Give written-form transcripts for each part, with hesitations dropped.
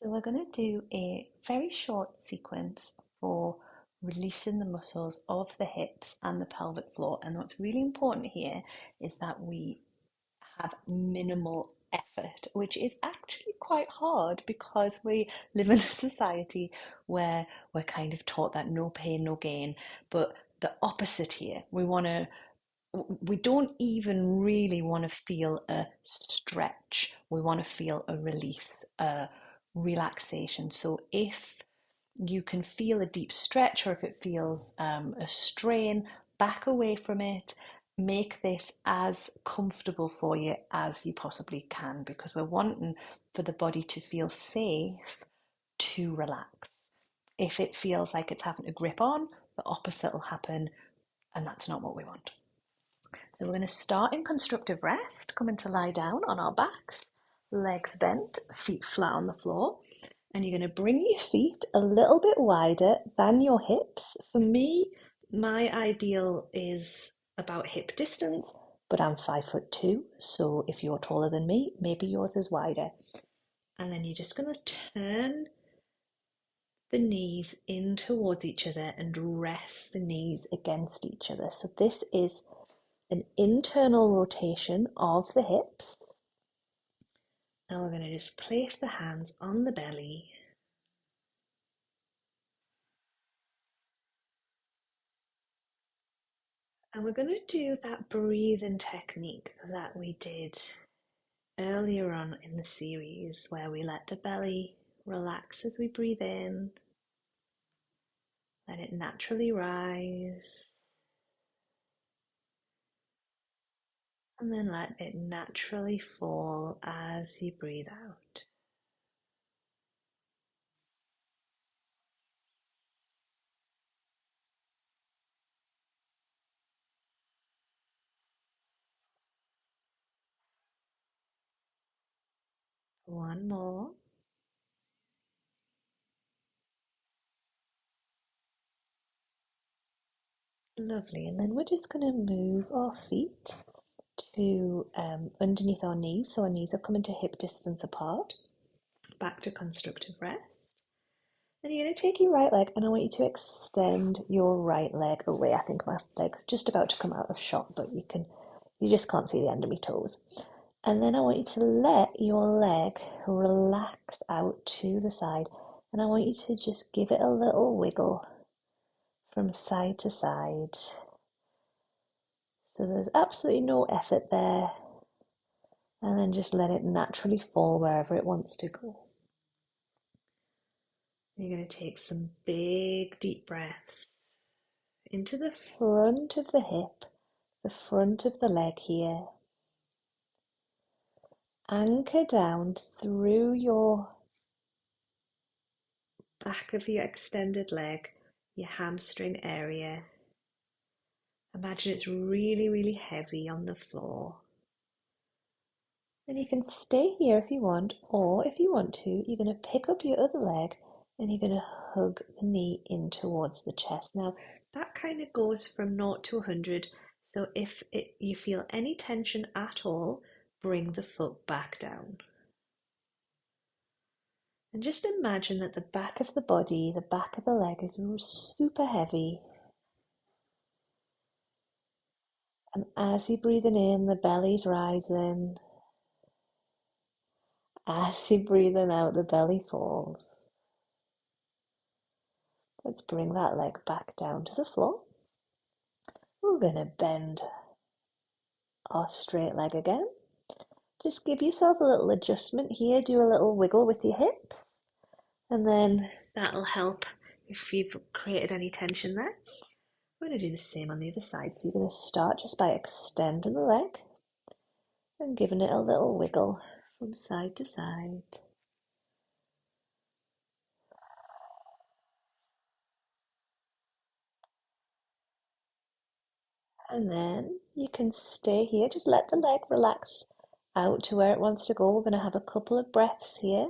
So we're going to do a very short sequence for releasing the muscles of the hips and the pelvic floor. And what's really important here is that we have minimal effort, which is actually quite hard because we live in a society where we're kind of taught that no pain, no gain. But the opposite here, we don't even really want to feel a stretch. We want to feel a release, a relaxation. So if you can feel a deep stretch or if it feels a strain, back away from it. Make this as comfortable for you as you possibly can because we're wanting for the body to feel safe to relax. If it feels like it's having to grip on, the opposite will happen, and that's not what we want. So we're going to start in constructive rest, coming to lie down on our backs, legs bent, feet flat on the floor. And you're going to bring your feet a little bit wider than your hips. For me, my ideal is about hip distance, but I'm 5'2", so if you're taller than me, maybe yours is wider. And then you're just going to turn the knees in towards each other and rest the knees against each other. So this is an internal rotation of the hips. Now we're going to just place the hands on the belly. And we're going to do that breathing technique that we did earlier on in the series where we let the belly relax as we breathe in, let it naturally rise, and then let it naturally fall as you breathe out. One more. Lovely. And then we're just going to move our feet to underneath our knees. So our knees are coming to hip distance apart. Back to constructive rest. And you're going to take your right leg and I want you to extend your right leg away. I think my leg's just about to come out of shot, but you just can't see the end of my toes. And then I want you to let your leg relax out to the side. And I want you to just give it a little wiggle from side to side. So there's absolutely no effort there. And then just let it naturally fall wherever it wants to go. You're going to take some big deep breaths into the front of the hip, the front of the leg here. Anchor down through your back of your extended leg, your hamstring area. Imagine it's really, really heavy on the floor. And you can stay here if you want, or if you want to, you're going to pick up your other leg and you're going to hug the knee in towards the chest. Now, that kind of goes from 0 to 100. So if you feel any tension at all, bring the foot back down. And just imagine that the back of the body, the back of the leg is super heavy. And as you're breathing in, the belly's rising. As you're breathing out, the belly falls. Let's bring that leg back down to the floor. We're going to bend our straight leg again. Just give yourself a little adjustment here. Do a little wiggle with your hips. And then that'll help if you've created any tension there. We're going to do the same on the other side. So you're going to start just by extending the leg and giving it a little wiggle from side to side. And then you can stay here. Just let the leg relax out to where it wants to go. We're going to have a couple of breaths here.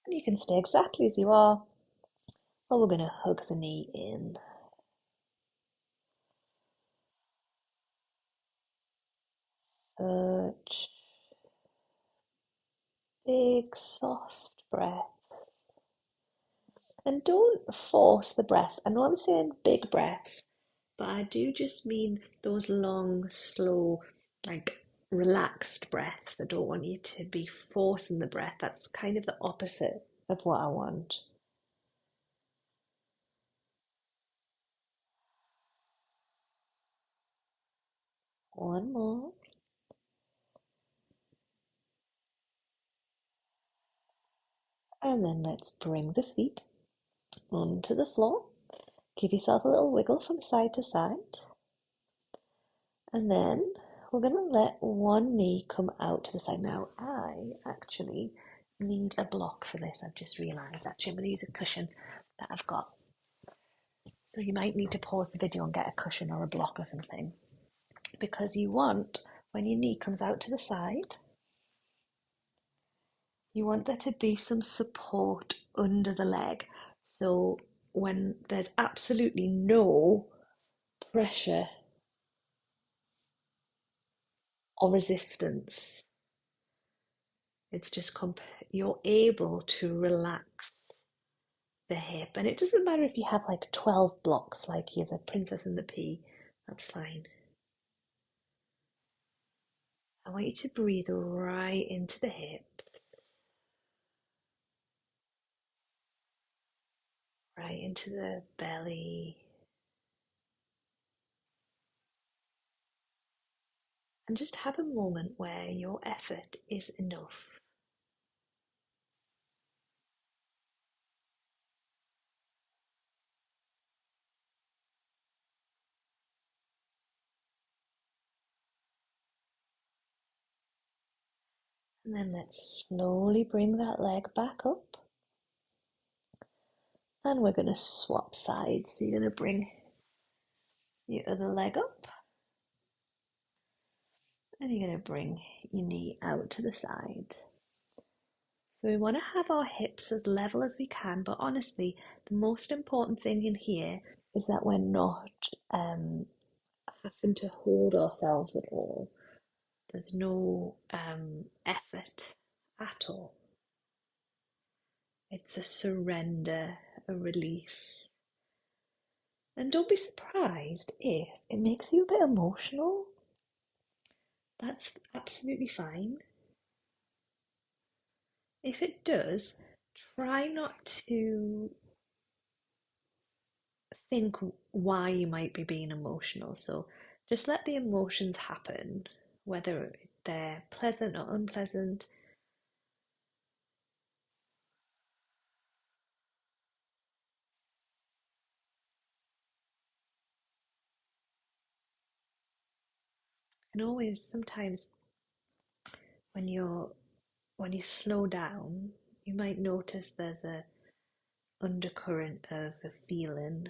And you can stay exactly as you are, or we're going to hug the knee in. Such big, soft breath. And don't force the breath. I know I'm saying big breath, but I do just mean those long, slow, like relaxed breaths. I don't want you to be forcing the breath. That's kind of the opposite of what I want. One more. And then let's bring the feet onto the floor. Give yourself a little wiggle from side to side. And then we're going to let one knee come out to the side. Now, I actually need a block for this. I've just realised. Actually, I'm going to use a cushion that I've got. So you might need to pause the video and get a cushion or a block or something. Because you want, when your knee comes out to the side, you want there to be some support under the leg. So when there's absolutely no pressure or resistance, it's just you're able to relax the hip. And it doesn't matter if you have like 12 blocks, like you're the princess and the pea, that's fine. I want you to breathe right into the hips, right into the belly, and just have a moment where your effort is enough. And then let's slowly bring that leg back up. And we're going to swap sides. So you're going to bring your other leg up. And you're going to bring your knee out to the side. So we want to have our hips as level as we can, but honestly, the most important thing in here is that we're not having to hold ourselves at all. There's no effort at all. It's a surrender, a release. And don't be surprised if it makes you a bit emotional. That's absolutely fine. If it does, try not to think why you might be being emotional. So just let the emotions happen, whether they're pleasant or unpleasant. And always, sometimes when you slow down, you might notice there's a undercurrent of a feeling,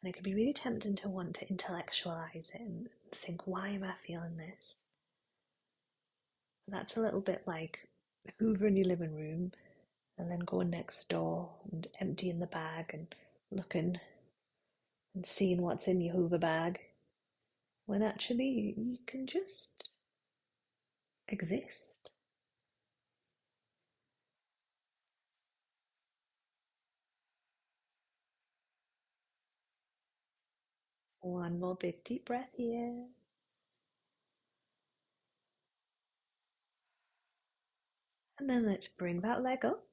and it can be really tempting to want to intellectualize it and think, why am I feeling this? That's a little bit like hoovering your living room and then going next door and emptying the bag and looking and seeing what's in your hoover bag, when actually you can just exist. One more big deep breath here. And then let's bring that leg up.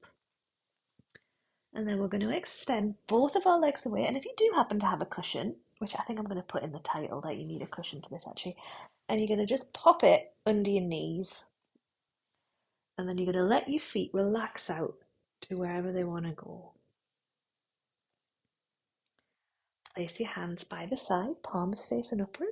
And then we're going to extend both of our legs away. And if you do happen to have a cushion, which I think I'm going to put in the title that you need a cushion for this actually, and you're going to just pop it under your knees. And then you're going to let your feet relax out to wherever they want to go. Place your hands by the side, palms facing upwards.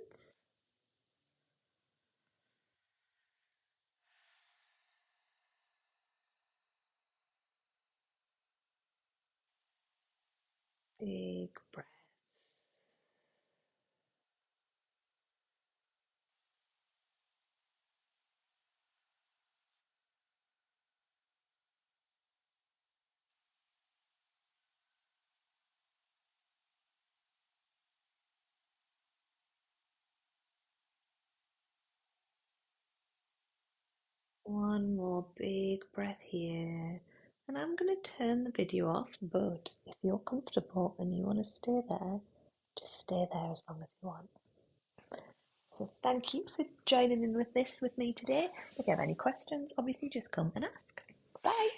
Big breath. One more big breath here. And I'm going to turn the video off, but if you're comfortable and you want to stay there, just stay there as long as you want. So thank you for joining in with this with me today. If you have any questions, obviously just come and ask. Bye.